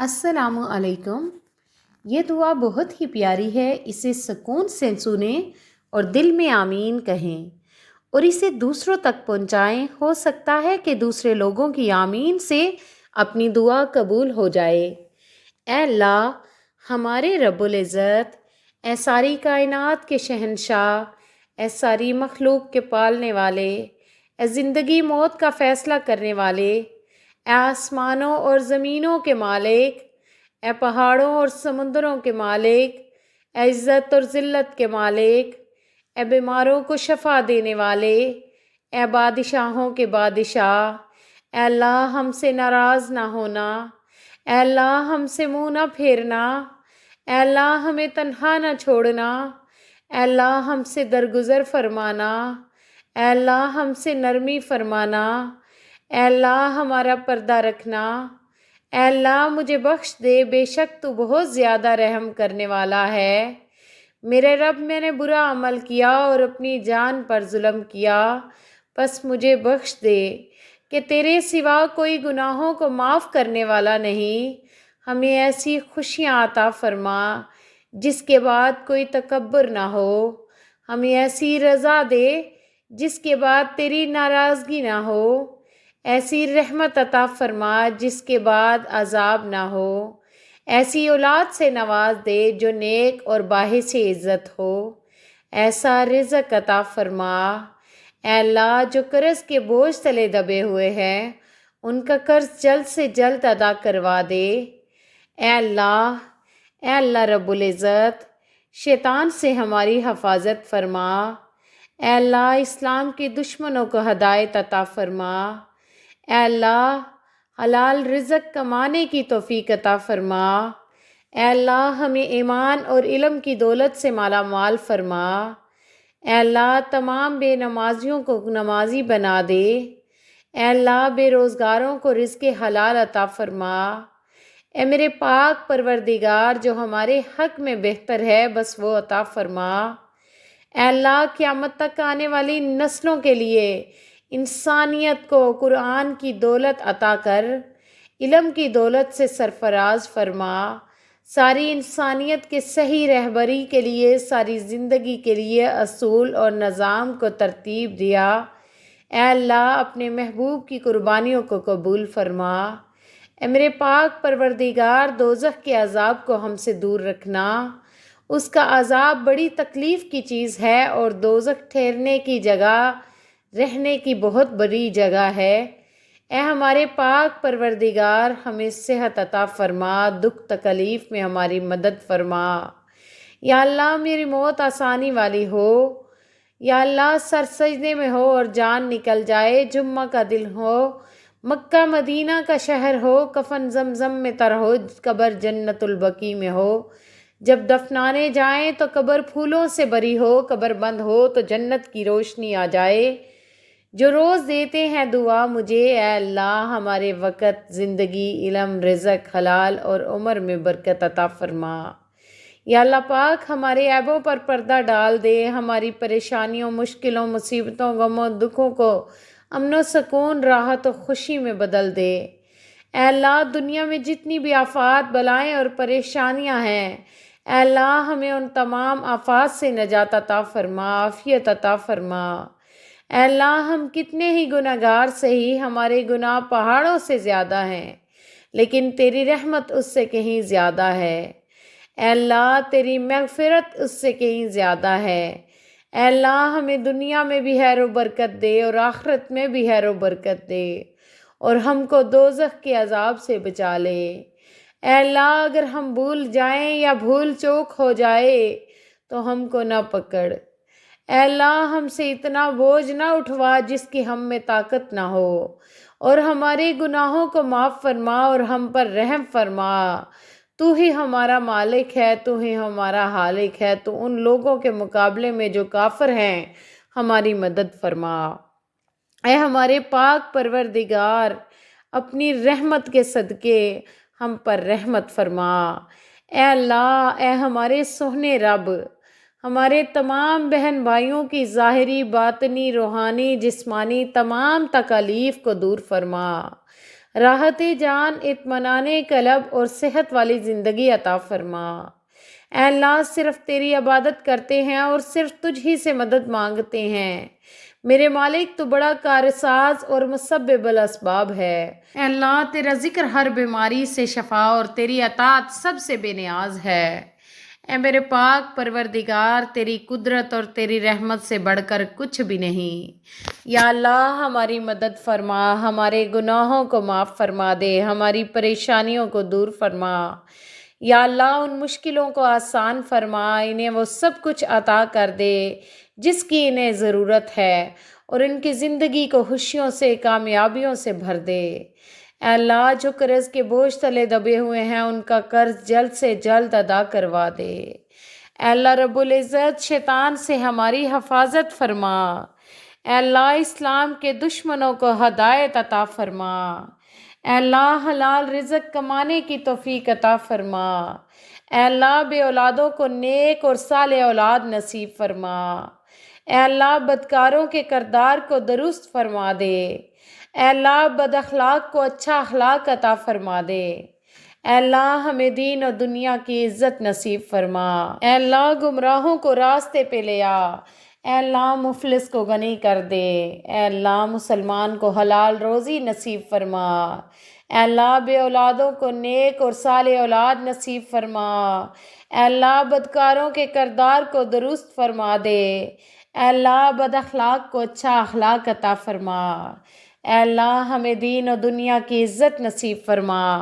السلام علیکم۔ یہ دعا بہت ہی پیاری ہے، اسے سکون سے سنیں اور دل میں آمین کہیں اور اسے دوسروں تک پہنچائیں۔ ہو سکتا ہے کہ دوسرے لوگوں کی آمین سے اپنی دعا قبول ہو جائے۔ اے اللہ، ہمارے رب العزت، اے ساری کائنات کے شہنشاہ، اے ساری مخلوق کے پالنے والے، اے زندگی موت کا فیصلہ کرنے والے، اے آسمانوں اور زمینوں کے مالک، اے پہاڑوں اور سمندروں کے مالک، اے عزت اور ذلت کے مالک، اے بیماروں کو شفا دینے والے، اے بادشاہوں کے بادشاہ، اے اللہ ہم سے ناراض نہ ہونا، اے اللہ ہم سے منہ نہ پھیرنا، اے اللہ ہمیں تنہا نہ چھوڑنا، اے اللہ ہم سے درگزر فرمانا، اے اللہ ہم سے نرمی فرمانا، اے اللہ ہمارا پردہ رکھنا، اے اللہ مجھے بخش دے، بے شک تو بہت زیادہ رحم کرنے والا ہے۔ میرے رب، میں نے برا عمل کیا اور اپنی جان پر ظلم کیا، پس مجھے بخش دے کہ تیرے سوا کوئی گناہوں کو معاف کرنے والا نہیں۔ ہمیں ایسی خوشیاں عطا فرما جس کے بعد کوئی تکبر نہ ہو، ہمیں ایسی رضا دے جس کے بعد تیری ناراضگی نہ ہو، ایسی رحمت عطا فرما جس کے بعد عذاب نہ ہو، ایسی اولاد سے نواز دے جو نیک اور باعث عزت ہو، ایسا رزق عطا فرما۔ اے اللہ، جو قرض کے بوجھ تلے دبے ہوئے ہیں ان کا قرض جلد سے جلد ادا کروا دے۔ اے اللہ رب العزت، شیطان سے ہماری حفاظت فرما۔ اے اللہ، اسلام کے دشمنوں کو ہدایت عطا فرما۔ اے اللہ، حلال رزق کمانے کی توفیق عطا فرما۔ اے اللہ، ہمیں ایمان اور علم کی دولت سے مالا مال فرما۔ اے اللہ، تمام بے نمازیوں کو نمازی بنا دے۔ اے اللہ، بے روزگاروں کو رزق حلال عطا فرما۔ اے میرے پاک پروردگار، جو ہمارے حق میں بہتر ہے بس وہ عطا فرما۔ اے اللہ، قیامت تک آنے والی نسلوں کے لیے انسانیت کو قرآن کی دولت عطا کر، علم کی دولت سے سرفراز فرما، ساری انسانیت کے صحیح رہبری کے لیے، ساری زندگی کے لیے اصول اور نظام کو ترتیب دیا۔ اے اللہ، اپنے محبوب کی قربانیوں کو قبول فرما۔ اے میرے پاک پروردگار، دوزخ کے عذاب کو ہم سے دور رکھنا۔ اس کا عذاب بڑی تکلیف کی چیز ہے اور دوزخ ٹھہرنے کی جگہ، رہنے کی بہت بڑی جگہ ہے۔ اے ہمارے پاک پروردگار، ہمیں صحت عطا فرما، دکھ تکلیف میں ہماری مدد فرما۔ یا اللہ، میری موت آسانی والی ہو۔ یا اللہ، سر سجدے میں ہو اور جان نکل جائے، جمعہ کا دن ہو، مکہ مدینہ کا شہر ہو، کفن زمزم میں تر ہو، قبر جنت البقیع میں ہو، جب دفنانے جائیں تو قبر پھولوں سے بری ہو، قبر بند ہو تو جنت کی روشنی آ جائے۔ جو روز دیتے ہیں دعا مجھے، اے اللہ ہمارے وقت، زندگی، علم، رزق، حلال اور عمر میں برکت عطا فرما۔ یا اللہ پاک، ہمارے عیبوں پر پردہ ڈال دے، ہماری پریشانیوں، مشکلوں، مصیبتوں، غموں، دکھوں کو امن و سکون، راحت و خوشی میں بدل دے۔ اے اللہ، دنیا میں جتنی بھی آفات، بلائیں اور پریشانیاں ہیں، اے اللہ ہمیں ان تمام آفات سے نجات عطا فرما، عافیت عطا فرما۔ اے اللہ، ہم کتنے ہی گناہگار سہی، ہمارے گناہ پہاڑوں سے زیادہ ہیں لیکن تیری رحمت اس سے کہیں زیادہ ہے۔ اے اللہ، تیری مغفرت اس سے کہیں زیادہ ہے۔ اے اللہ، ہمیں دنیا میں بھی خیر و برکت دے اور آخرت میں بھی خیر و برکت دے اور ہم کو دوزخ کے عذاب سے بچا لے۔ اے اللہ، اگر ہم بھول جائیں یا بھول چوک ہو جائے تو ہم کو نہ پکڑ۔ اے اللہ، ہم سے اتنا بوجھ نہ اٹھوا جس کی ہم میں طاقت نہ ہو، اور ہمارے گناہوں کو معاف فرما اور ہم پر رحم فرما۔ تو ہی ہمارا مالک ہے، تو ہی ہمارا خالق ہے، تو ان لوگوں کے مقابلے میں جو کافر ہیں ہماری مدد فرما۔ اے ہمارے پاک پروردگار، اپنی رحمت کے صدقے ہم پر رحمت فرما۔ اے اللہ، اے ہمارے سوہنے رب، ہمارے تمام بہن بھائیوں کی ظاہری، باطنی، روحانی، جسمانی تمام تکالیف کو دور فرما۔ راحت جان، اطمینان قلب اور صحت والی زندگی عطا فرما۔ اے اللہ، صرف تیری عبادت کرتے ہیں اور صرف تجھ ہی سے مدد مانگتے ہیں۔ میرے مالک، تو بڑا کارساز اور مسبب الاسباب ہے۔ اے اللہ، تیرا ذکر ہر بیماری سے شفا اور تیری اطاعت سب سے بے نیاز ہے۔ اے میرے پاک پروردگار، تیری قدرت اور تیری رحمت سے بڑھ کر کچھ بھی نہیں۔ یا اللہ، ہماری مدد فرما، ہمارے گناہوں کو معاف فرما دے، ہماری پریشانیوں کو دور فرما۔ یا اللہ، ان مشکلوں کو آسان فرما، انہیں وہ سب کچھ عطا کر دے جس کی انہیں ضرورت ہے، اور ان کی زندگی کو خوشیوں سے، کامیابیوں سے بھر دے۔ اے اللہ، جو قرض کے بوجھ تلے دبے ہوئے ہیں، ان کا قرض جلد سے جلد ادا کروا دے۔ اے اللہ رب العزت، شیطان سے ہماری حفاظت فرما۔ اے اللہ، اسلام کے دشمنوں کو ہدایت عطا فرما۔ اے اللہ، حلال رزق کمانے کی توفیق عطا فرما۔ اے اللہ، بے اولادوں کو نیک اور صالح اولاد نصیب فرما۔ اے اللہ، بدکاروں کے کردار کو درست فرما دے۔ اے اللہ، بد اخلاق کو اچھا اخلاق عطا فرما دے۔ اے اللہ، ہمیں دین اور دنیا کی عزت نصیب فرما۔ اے اللہ، گمراہوں کو راستے پہ لے آ۔ اے اللہ، مفلس کو غنی کر دے۔ اے اللہ، مسلمان کو حلال روزی نصیب فرما۔ اے اللہ، بے اولادوں کو نیک اور صالح اولاد نصیب فرما۔ اے اللہ، بدکاروں کے کردار کو درست فرما دے۔ اے اللہ، بد اخلاق کو اچھا اخلاق عطا فرما۔ اے اللہ، ہمیں دین اور دنیا کی عزت نصیب فرما۔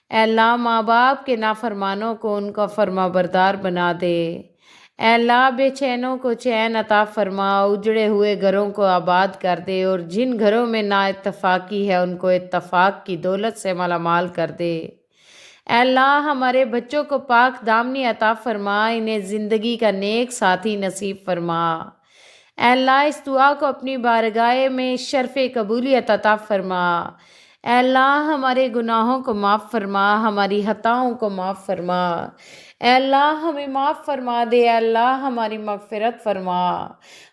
اے اللہ، ماں باپ کے نافرمانوں کو ان کا فرما بردار بنا دے۔ اے اللہ، بے چینوں کو چین عطا فرما، اجڑے ہوئے گھروں کو آباد کر دے، اور جن گھروں میں نا اتفاقی ہے ان کو اتفاق کی دولت سے مالا مال کر دے۔ اے اللہ، ہمارے بچوں کو پاک دامنی عطا فرما، انہیں زندگی کا نیک ساتھی نصیب فرما۔ اے اللہ، اس دعا کو اپنی بارگاہ میں شرف قبولیت عطا فرما۔ اے اللہ، ہمارے گناہوں کو معاف فرما، ہماری خطاؤں کو معاف فرما۔ اے اللہ، ہمیں معاف فرما دے۔ اے اللہ، ہماری مغفرت فرما،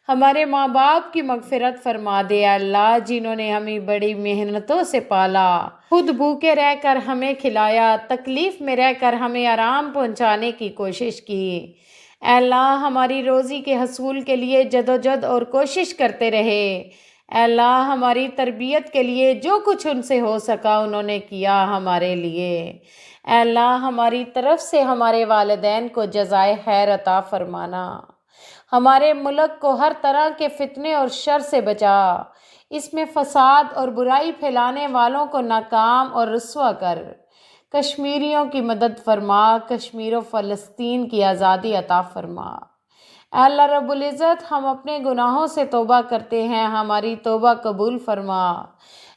ہمارے ماں باپ کی مغفرت فرما دے۔ اے اللہ، جنہوں نے ہمیں بڑی محنتوں سے پالا، خود بھوکے رہ کر ہمیں کھلایا، تکلیف میں رہ کر ہمیں آرام پہنچانے کی کوشش کی۔ اے اللہ، ہماری روزی کے حصول کے لیے جدوجہد اور کوشش کرتے رہے۔ اے اللہ، ہماری تربیت کے لیے جو کچھ ان سے ہو سکا انہوں نے کیا ہمارے لیے۔ اے اللہ، ہماری طرف سے ہمارے والدین کو جزائے خیر عطا فرمانا۔ ہمارے ملک کو ہر طرح کے فتنے اور شر سے بچا، اس میں فساد اور برائی پھیلانے والوں کو ناکام اور رسوا کر۔ کشمیریوں کی مدد فرما، کشمیر و فلسطین کی آزادی عطا فرما۔ اے اللہ رب العزت، ہم اپنے گناہوں سے توبہ کرتے ہیں، ہماری توبہ قبول فرما۔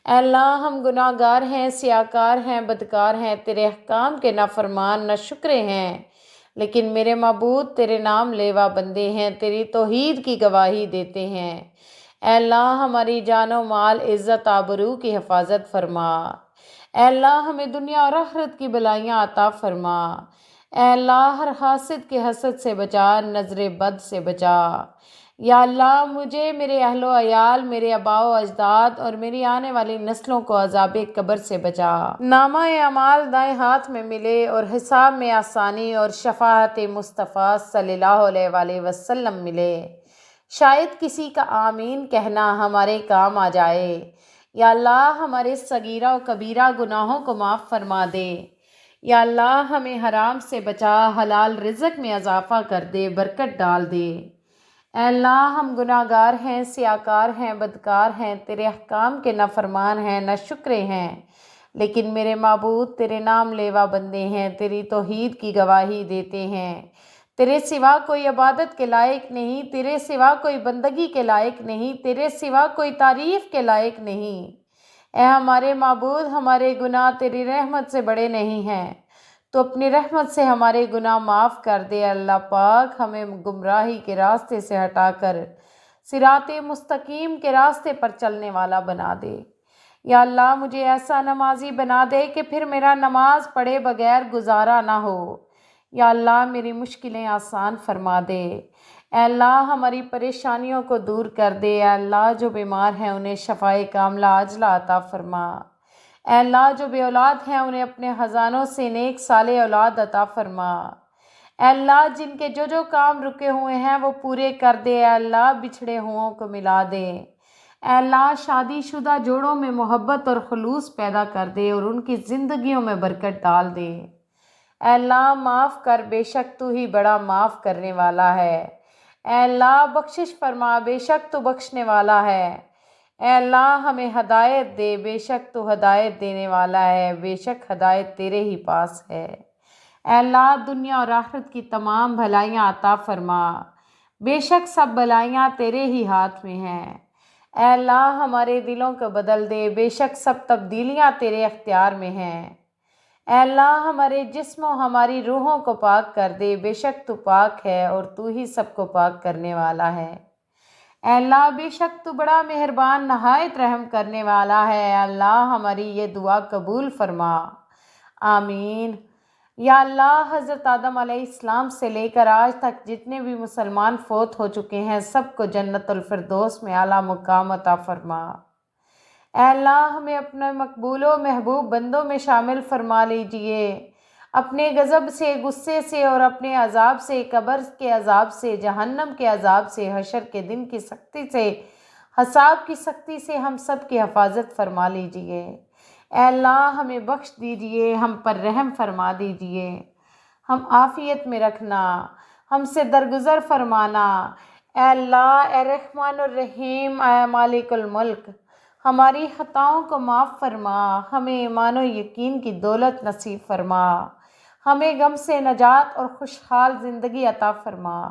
اے اللہ، ہم گناہ گار ہیں، سیاکار ہیں، بدکار ہیں، تیرے احکام کے نافرمان، ناشکرے ہیں، لیکن میرے معبود تیرے نام لیوا بندے ہیں، تیری توحید کی گواہی دیتے ہیں۔ اے اللہ، ہماری جان و مال، عزت آبرو کی حفاظت فرما۔ اے اللہ، ہمیں دنیا اور آخرت کی بلائیاں عطا فرما۔ اے اللہ، ہر حاسد کے حسد سے بچا، نظر بد سے بچا۔ یا اللہ، مجھے، میرے اہل و عیال، میرے آباء و اجداد اور میری آنے والی نسلوں کو عذاب قبر سے بچا۔ نامہ اعمال دائیں ہاتھ میں ملے اور حساب میں آسانی اور شفاعت مصطفیٰ صلی اللہ علیہ وآلہ وسلم ملے۔ شاید کسی کا آمین کہنا ہمارے کام آ جائے۔ یا اللہ، ہمارے صغیرہ و کبیرہ گناہوں کو معاف فرما دے۔ یا اللہ، ہمیں حرام سے بچا، حلال رزق میں اضافہ کر دے، برکت ڈال دے۔ اے اللہ، ہم گناہ گار ہیں، سیاکار ہیں، بدکار ہیں، تیرے احکام کے نافرمان ہیں، ناشکرے ہیں، لیکن میرے معبود تیرے نام لیوا بندے ہیں، تیری توحید کی گواہی دیتے ہیں۔ تیرے سوا کوئی عبادت کے لائق نہیں، تیرے سوا کوئی بندگی کے لائق نہیں، تیرے سوا کوئی تعریف کے لائق نہیں۔ اے ہمارے معبود، ہمارے گناہ تیری رحمت سے بڑے نہیں ہیں، تو اپنی رحمت سے ہمارے گناہ معاف کر دے۔ اللہ پاک، ہمیں گمراہی کے راستے سے ہٹا کر صراط مستقیم کے راستے پر چلنے والا بنا دے۔ یا اللہ، مجھے ایسا نمازی بنا دے کہ پھر میرا نماز پڑھے بغیر گزارا نہ ہو۔ یا اللہ، میری مشکلیں آسان فرما دے۔ اے اللہ، ہماری پریشانیوں کو دور کر دے۔ اے اللہ، جو بیمار ہیں انہیں شفائے کاملہ عاجلہ عطا فرما۔ اے اللہ جو بے اولاد ہیں انہیں اپنے خزانوں سے نیک صالح اولاد عطا فرما۔ اے اللہ جن کے جو کام رکے ہوئے ہیں وہ پورے کر دے۔ اے اللہ بچھڑے ہوں کو ملا دے۔ اے اللہ شادی شدہ جوڑوں میں محبت اور خلوص پیدا کر دے اور ان کی زندگیوں میں برکت ڈال دے۔ اے اللہ معاف کر، بے شک تو ہی بڑا معاف کرنے والا ہے۔ اے اللہ بخشش فرما، بے شک تو بخشنے والا ہے۔ اے اللہ ہمیں ہدایت دے، بے شک تو ہدایت دینے والا ہے، بے شک ہدایت تیرے ہی پاس ہے۔ اے اللہ دنیا اور آخرت کی تمام بھلائیاں عطا فرما، بے شک سب بھلائیاں تیرے ہی ہاتھ میں ہیں۔ اے اللہ ہمارے دلوں کو بدل دے، بے شک سب تبدیلیاں تیرے اختیار میں ہیں۔ اے اللہ ہمارے جسم و ہماری روحوں کو پاک کر دے، بے شک تو پاک ہے اور تو ہی سب کو پاک کرنے والا ہے۔ اے اللہ بے شک تو بڑا مہربان نہایت رحم کرنے والا ہے۔ اے اللہ ہماری یہ دعا قبول فرما، آمین۔ یا اللہ حضرت آدم علیہ السلام سے لے کر آج تک جتنے بھی مسلمان فوت ہو چکے ہیں سب کو جنت الفردوس میں اعلیٰ مقام عطا فرما۔ اے اللہ ہمیں اپنے مقبول و محبوب بندوں میں شامل فرما لیجئے۔ اپنے غضب سے، غصے سے اور اپنے عذاب سے، قبر کے عذاب سے، جہنم کے عذاب سے، حشر کے دن کی سختی سے، حساب کی سختی سے ہم سب کی حفاظت فرما لیجئے۔ اے اللہ ہمیں بخش دیجئے، ہم پر رحم فرما دیجئے، ہم عافیت میں رکھنا، ہم سے درگزر فرمانا۔ اے اللہ اے رحمان الرحیم، اے مالک الملک، ہماری خطاؤں کو معاف فرما، ہمیں ایمان و یقین کی دولت نصیب فرما، ہمیں غم سے نجات اور خوشحال زندگی عطا فرما،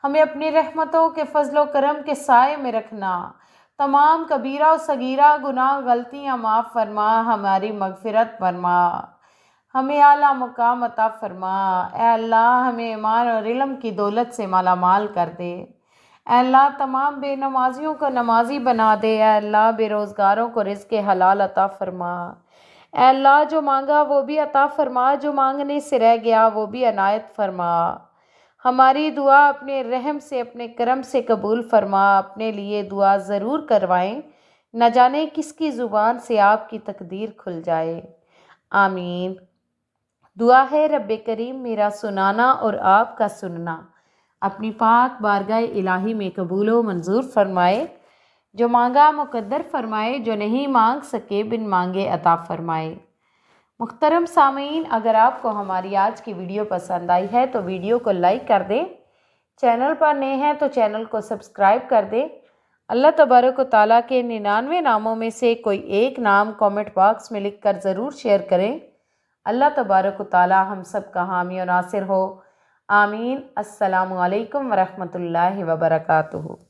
ہمیں اپنی رحمتوں کے فضل و کرم کے سائے میں رکھنا، تمام کبیرہ و صغیرہ گناہ غلطیاں معاف فرما، ہماری مغفرت فرما، ہمیں اعلیٰ مقام عطا فرما۔ اے اللہ ہمیں ایمان اور علم کی دولت سے مالا مال کر دے۔ اے اللہ تمام بے نمازیوں کو نمازی بنا دے۔ اے اللہ بے روزگاروں کو رزق حلال عطا فرما۔ اے اللہ جو مانگا وہ بھی عطا فرما، جو مانگنے سے رہ گیا وہ بھی عنایت فرما۔ ہماری دعا اپنے رحم سے، اپنے کرم سے قبول فرما۔ اپنے لیے دعا ضرور کروائیں، نہ جانے کس کی زبان سے آپ کی تقدیر کھل جائے، آمین۔ دعا ہے رب کریم میرا سنانا اور آپ کا سننا اپنی پاک بارگاہ الہی میں قبول و منظور فرمائے۔ جو مانگا مقدر فرمائے، جو نہیں مانگ سکے بن مانگے عطا فرمائے۔ محترم سامعین، اگر آپ کو ہماری آج کی ویڈیو پسند آئی ہے تو ویڈیو کو لائک کر دیں، چینل پر نئے ہیں تو چینل کو سبسکرائب کر دیں۔ اللہ تبارک و تعالیٰ کے 99 ناموں میں سے کوئی ایک نام کامنٹ باکس میں لکھ کر ضرور شیئر کریں۔ اللہ تبارک و تعالیٰ ہم سب کا حامی و ناصر ہو، آمین۔ السلام علیکم ورحمۃ اللہ وبرکاتہ۔